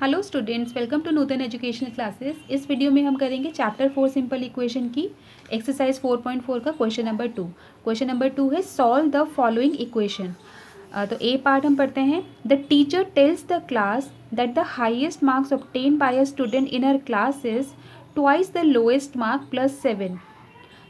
Hello students, welcome to Nutan educational classes. इस video में हम करेंगे चैप्टर 4 सिंपल इक्वेशन की एक्सरसाइज 4.4 का क्वेश्चन नंबर 2। क्वेश्चन नंबर 2 है सॉल्व द फॉलोइंग इक्वेशन। तो ए पार्ट हम पढ़ते हैं। The teacher tells the class that the highest marks obtain bye a student in her class is twice the lowest mark plus 7।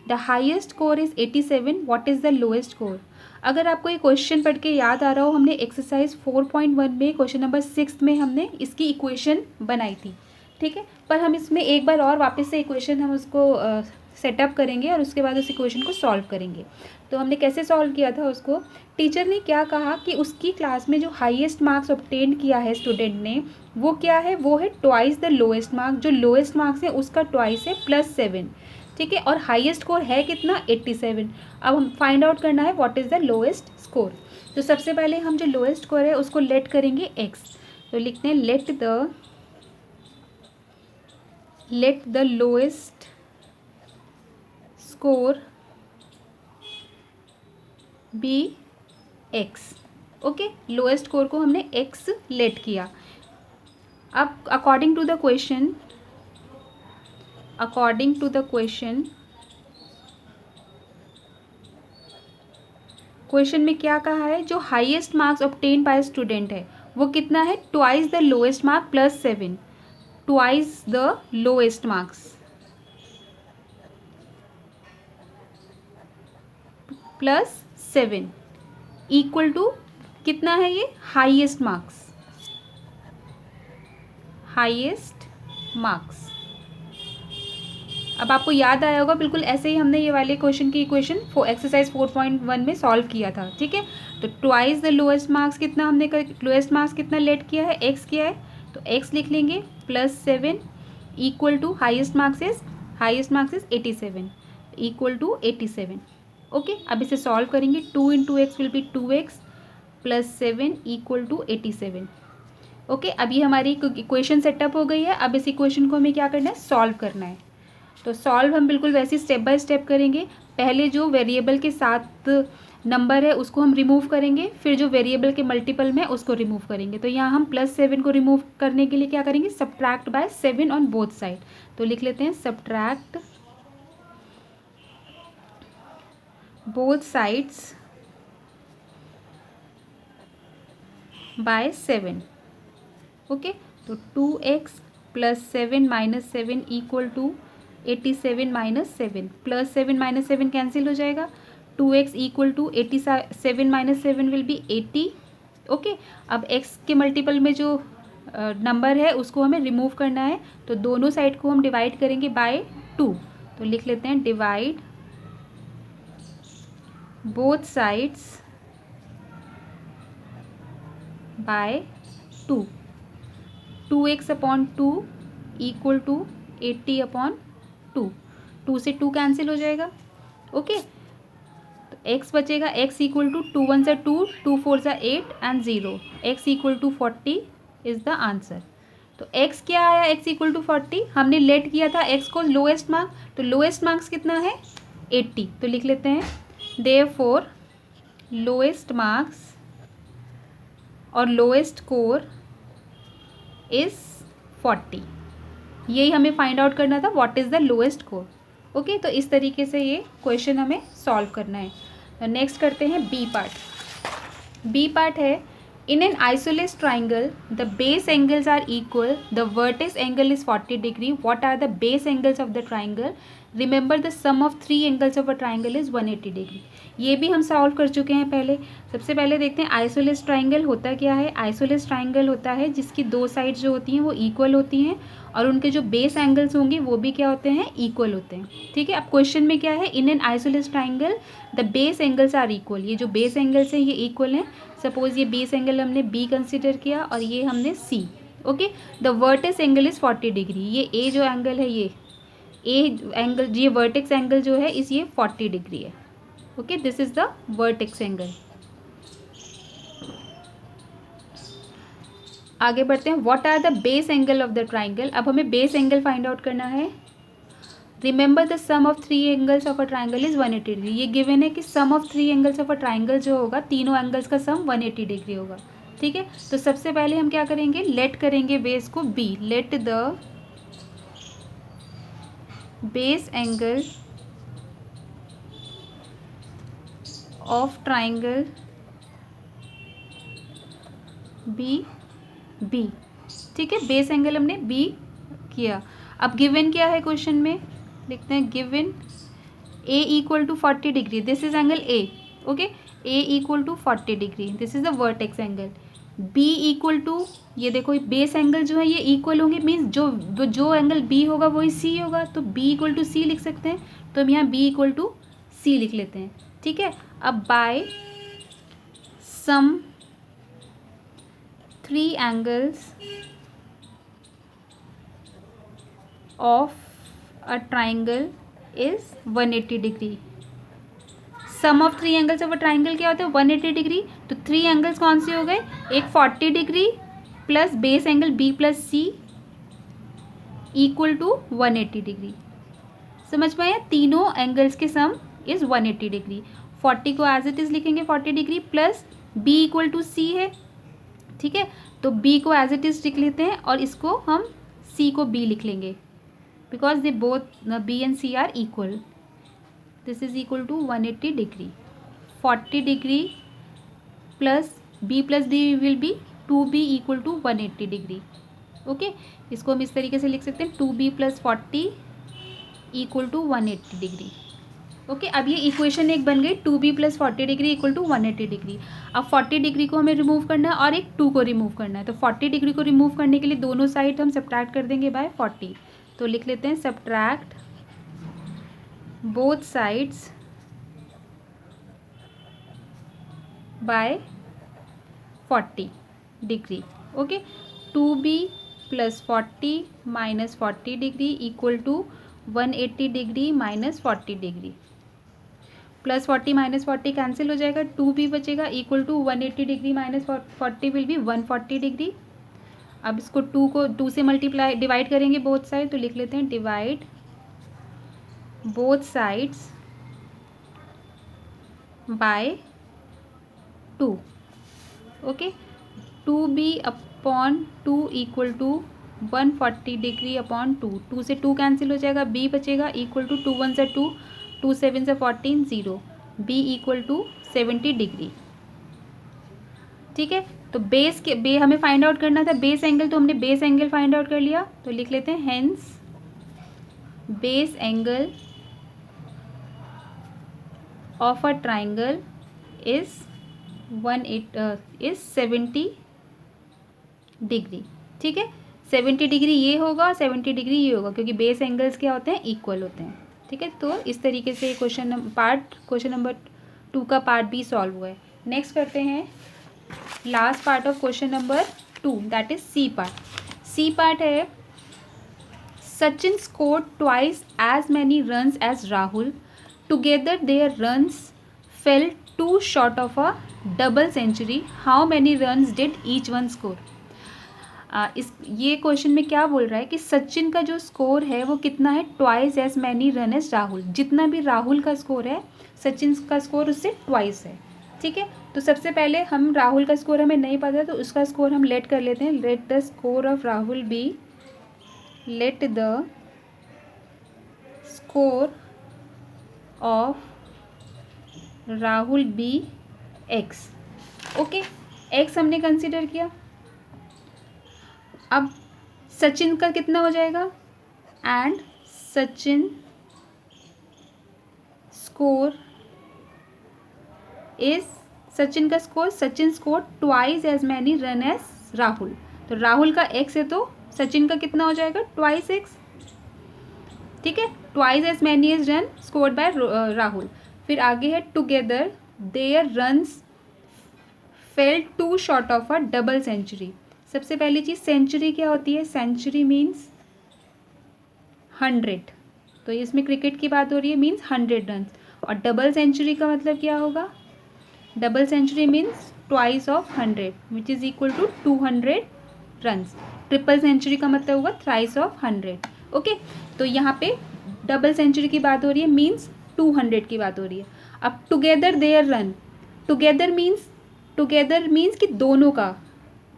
The highest score is 87। What is the lowest score. अगर आपको ये question पढ़ के याद आ रहा हो, हमने exercise 4.1 में क्वेश्चन नंबर 6 में हमने इसकी इक्वेशन बनाई थी, ठीक है। पर हम इसमें एक बार और वापस से इक्वेशन हम उसको सेटअप करेंगे और उसके बाद उस इक्वेशन को सॉल्व करेंगे। तो हमने कैसे सॉल्व किया था उसको, टीचर ने क्या कहा कि उसकी क्लास में जो हाईएस्ट मार्क्स ऑब्टेन किया है स्टूडेंट ने, वो क्या है, वो है ट्वाइस द लोएस्ट मार्क। जो लोएस्ट मार्क्स है उसका ट्वाइस है प्लस 7, ठीक है। और हाईएस्ट स्कोर है कितना, 87। अब हम फाइंड आउट करना है what is the lowest score. तो सबसे पहले हम जो लोएस्ट स्कोर है उसको लेट करेंगे एक्स। तो लिखते हैं let the lowest score be x. Okay, lowest score को हमने एक्स लेट किया। अब अकॉर्डिंग टू द क्वेश्चन में क्या कहा है, जो highest marks obtain by student है वो कितना है, twice the lowest mark plus 7। Twice the lowest marks plus 7 equal to कितना है, ये हाईएस्ट मार्क्स। अब आपको याद आया होगा, बिल्कुल ऐसे ही हमने ये वाले क्वेश्चन की इक्वेशन एक्सरसाइज 4.1 में सॉल्व किया था, ठीक है। तो ट्वाइस द लोएस्ट मार्क्स कितना हमने लोएस्ट मार्क्स कितना लेट किया है, एक्स किया है, तो एक्स लिख लेंगे plus 7 equal to highest marks is 87 equal to 87। Okay, अब इसे सॉल्व करेंगे। 2 into x will be 2x plus 7 equal to 87। Okay, अब ये हमारी इक्वेशन सेटअप हो गई है। अब इस इक्वेशन को हमें क्या करना है, सॉल्व करना है। तो सॉल्व हम बिल्कुल वैसे स्टेप बाय स्टेप करेंगे। पहले जो वेरिएबल के साथ नंबर है उसको हम रिमूव करेंगे, फिर जो वेरिएबल के मल्टीपल में उसको रिमूव करेंगे। तो यहाँ हम प्लस 7 को रिमूव करने के लिए क्या करेंगे, subtract by 7 on both side. तो लिख लेते हैं subtract both sides by 7। Okay, तो 2x plus 7 minus 7 equal to 87 minus 7। Plus 7 minus 7 cancel हो जाएगा। 2x equal to 87 minus 7 will be 80। Okay, अब x के मल्टीपल में जो नंबर है उसको हमें रिमूव करना है। तो दोनों साइड को हम डिवाइड करेंगे बाय 2। तो लिख लेते हैं divide both sides by 2। 2x upon 2 equal to 80 upon 2। 2 से 2 कैंसिल हो जाएगा। ओके, तो x बचेगा, x इक्वल टू 2 1 सा 2, 2 4 सा 8 and 0। x equal to 40 is the answer. तो x क्या आया, x इक्वल टू 40। हमने लेट किया था x को लोएस्ट मार्क, तो लोएस्ट मार्क्स कितना है, 80। तो लिख लेते हैं देयरफॉर लोएस्ट मार्क्स और लोएस्ट स्कोर इज़ 40। यही हमें फाइंड आउट करना था, what is the lowest score. Okay, तो इस तरीके से ये क्वेश्चन हमें सॉल्व करना है। तो नेक्स्ट करते हैं बी पार्ट। बी पार्ट है, in an isosceles triangle the base angles are equal, the vertex angle is 40 degree. What are the base angles of the triangle. Remember the sum of 3 angles of a triangle is 180 degree. ये भी हम solve कर चुके हैं पहले। सबसे पहले देखते हैं आइसोलेस ट्राइंगल होता क्या है। आइसोलेस ट्राइंगल होता है जिसकी दो साइड्स जो होती हैं वो इक्वल होती हैं और उनके जो बेस एंगल्स होंगे वो भी क्या होते हैं, इक्वल होते हैं, ठीक है। अब क्वेश्चन में क्या है, in an isosceles triangle the base angles are equal. ये जो बेस एंगल्स हैं ये इक्वल हैं। सपोज ये बेस एंगल हमने बी कंसिडर किया और ये हमने C. Okay, the vertex angle is 40 degree. ये ए जो एंगल है, ये ए एंगल, ये वर्टेक्स एंगल जो है इस ये 40 डिग्री है। Okay, this is the vertex angle. आगे बढ़ते हैं, what are the base angle of the triangle. अब हमें बेस एंगल फाइंड आउट करना है। Remember the sum of 3 angles of a triangle is 180 degree. ये गिवन है कि sum of 3 angles of a triangle जो होगा, तीनों एंगल्स का सम 180 डिग्री होगा, ठीक है, तो सबसे पहले हम क्या करेंगे, लेट करेंगे बेस को B, let the base angle of triangle be B. ठीक है, बेस एंगल हमने बी किया। अब गिवन क्या है क्वेश्चन में, लिखते हैं given A equal to 40 degree, this is angle A. Okay, A equal to 40 degree, this is the vertex angle. B equal to, ये देखो बेस एंगल जो है ये इक्वल होंगे, मीन्स जो एंगल बी होगा वही सी होगा, तो बी इक्वल टू सी लिख सकते हैं, तो हम यहाँ बी इक्वल टू सी लिख लेते हैं। ठीक है, अब by sum 3 angles of a triangle is 180 degree. Sum of 3 angles of a triangle क्या होता है, 180 डिग्री। तो 3 एंगल्स कौन से हो गए, एक 40 degree plus base angle B plus C equal to 180 degree. समझ में आया, तीनों एंगल्स के सम इज 180 डिग्री। 40 को एज इट इज लिखेंगे 40 degree plus B equal to C है। ठीक है, तो बी को एज इट इज लिख लेते हैं और इसको हम सी को बी लिख लेंगे, because they both B and C are equal. This is equal to 180 degree. 40 degree plus B will be 2b equal to 180 degree. Okay, इसको हम इस तरीके से लिख सकते हैं 2b plus 40 equal to 180 degree. Okay, अब ये इक्वेशन एक बन गई, 2b plus 40 degree equal to 180 degree. अब 40 डिग्री को हमें रिमूव करना है और एक 2 को रिमूव करना है, तो 40 डिग्री को रिमूव करने के लिए दोनों साइड हम सब्ट्रैक्ट कर देंगे बाय 40। तो लिख लेते हैं subtract both sides by 40 degree. Okay, 2b plus 40 minus 40 degree equal to 180 degree minus 40 degree. Plus 40 minus 40 cancel हो जाएगा, 2b बचेगा equal to 180 degree minus 40 will be 140 degree. अब इसको 2 से मल्टीप्लाई डिवाइड करेंगे बोथ साइड, तो लिख लेते हैं divide both sides by 2। Okay, 2b upon 2 equal to 140 degree upon 2, 2 से 2 कैंसिल हो जाएगा, b बचेगा इक्वल टू 2 1 से 2, 2 7 से 14 0, b इक्वल टू 70 डिग्री। ठीक है, तो हमें फाइंड आउट करना था बेस एंगल, तो हमने बेस एंगल फाइंड आउट कर लिया, तो लिख लेते हैं hence base angle of a triangle is 70 degree. ठीक है, 70 डिग्री ये होगा, 70 डिग्री ये होगा, क्योंकि बेस एंगल्स क्या होते हैं, इक्वल होते हैं। ठीक है, तो इस तरीके से क्वेश्चन नंबर 2 का पार्ट बी सॉल्व हुआ है। नेक्स्ट करते हैं last part of question number 2, that is C part. C part है Sachin scored twice as many runs as Rahul, together their runs fell two short of a double century, how many runs did each one score. ये question में क्या बोल रहा है कि सचिन का जो स्कोर है वो कितना है, twice as many run as Rahul. जितना भी राहुल का स्कोर है सचिन का स्कोर उससे ट्वाइस है। ठीक है, तो सबसे पहले हम राहुल का स्कोर हमें नहीं पता, तो उसका स्कोर हम लेट कर लेते हैं। Let the score of Rahul be, let the score of Rahul be x. Okay, x हमने कंसिडर किया। अब सचिन का कितना हो जाएगा, and Sachin score is, Sachin score twice as many run as Rahul. तो राहुल का एक्स है, तो सचिन का कितना हो जाएगा, ट्वाइस एक्स। ठीक है, twice as many is run scored by Rahul. फिर आगे है together their runs fell two short of a double century. सबसे पहली चीज़ सेंचुरी क्या होती है, सेंचुरी मीन्स 100, तो इसमें क्रिकेट की बात हो रही है, मीन्स 100 रन। और डबल सेंचुरी का मतलब क्या होगा, double century means twice of 100 which is equal to 200 runs. Triple century का मतलब होगा थ्राइस ऑफ 100। ओके, तो यहाँ पे डबल सेंचुरी की बात हो रही है, मीन्स 200 की बात हो रही है। अब together their run, together means कि दोनों का,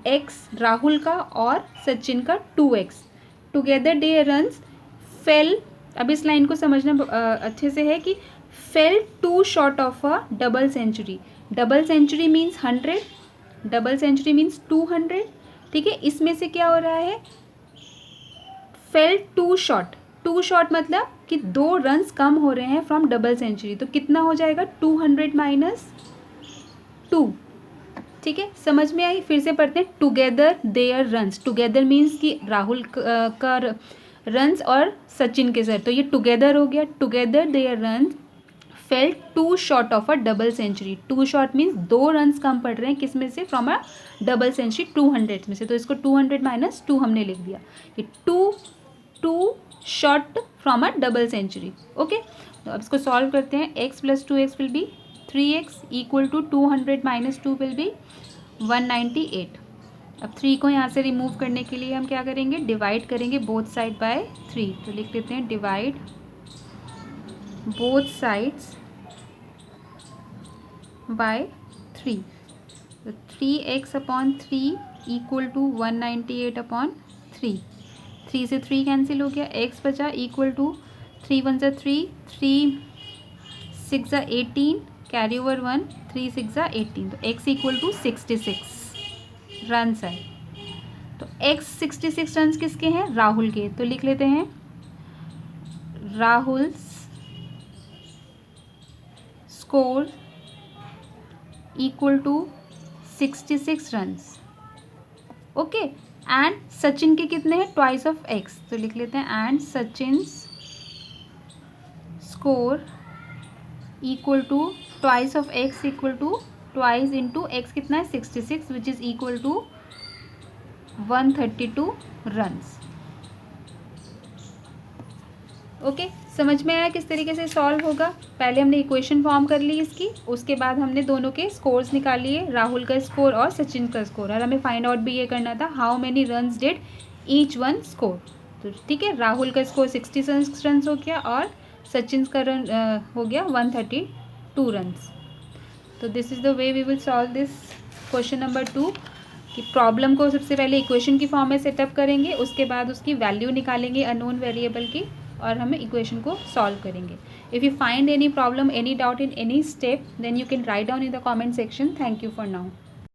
x राहुल का और सचिन का 2x, together they runs fail, अब इस लाइन को समझना अच्छे से है कि fell two short of a double century, double century means 100, double century means 200, ठीक है। इसमें से क्या हो रहा है, fell two short, two short मतलब कि 2 रन्स कम हो रहे हैं फ्रॉम डबल सेंचुरी, तो कितना हो जाएगा 200 माइनस 2, ठीक है। समझ में आई, फिर से पढ़ते हैं, together their runs, together means कि राहुल का रन्स और सचिन के सर, तो ये टुगेदर हो गया, together their runs fell two short of a double century, two short means 2 runs कम पड़ रहे हैं किस में से, फ्रॉम अ डबल सेंचुरी 200 में से, तो इसको 200 माइनस 2 हमने लिख दिया कि two short from a double century, okay. तो अब इसको सॉल्व करते हैं, x plus 2x will be 3x equal to 200 minus 2 will be 198। अब 3 को यहाँ से रिमूव करने के लिए हम क्या करेंगे, डिवाइड करेंगे बोथ साइड बाय 3, तो लिख लेते हैं डिवाइड बोथ साइड्स बाय 3, तो 3x upon 3 equal to 198 upon 3, 3 से 3 कैंसिल हो गया, x बचा इक्वल टू 3 1 ज़ा 3, 3 6 ज़ा 18, कैरी ओवर 1, 3 6 ज़ा 18, तो x इक्वल टू 66 रन्स है। तो x 66 रन्स किसके हैं, राहुल के, तो लिख लेते हैं Rahul's score equal to 66 runs, okay. And Sachin के कितने हैं, ट्वाइस ऑफ x, तो लिख लेते हैं and Sachin's score equal to twice of x equal to twice into x कितना है 66, which is equal to 132 runs, okay. समझ में आया किस तरीके से सॉल्व होगा, पहले हमने इक्वेशन फॉर्म कर ली इसकी, उसके बाद हमने दोनों के स्कोर्स निकाल लिए, राहुल का स्कोर और सचिन का स्कोर, और हमें फाइंड आउट भी ये करना था how many runs did each one score, तो ठीक है। राहुल का स्कोर 66 रन्स हो गया और सचिन का रन हो गया 132 रन्स। तो this is the way we will solve this question number 2, कि प्रॉब्लम को सबसे पहले इक्वेशन की फॉर्म में सेटअप करेंगे, उसके बाद उसकी वैल्यू निकालेंगे अननोन वेरिएबल की, और हमें इक्वेशन को सॉल्व करेंगे। If you find any problem, any doubt in any step, then you can write down in the comment section. Thank you for now.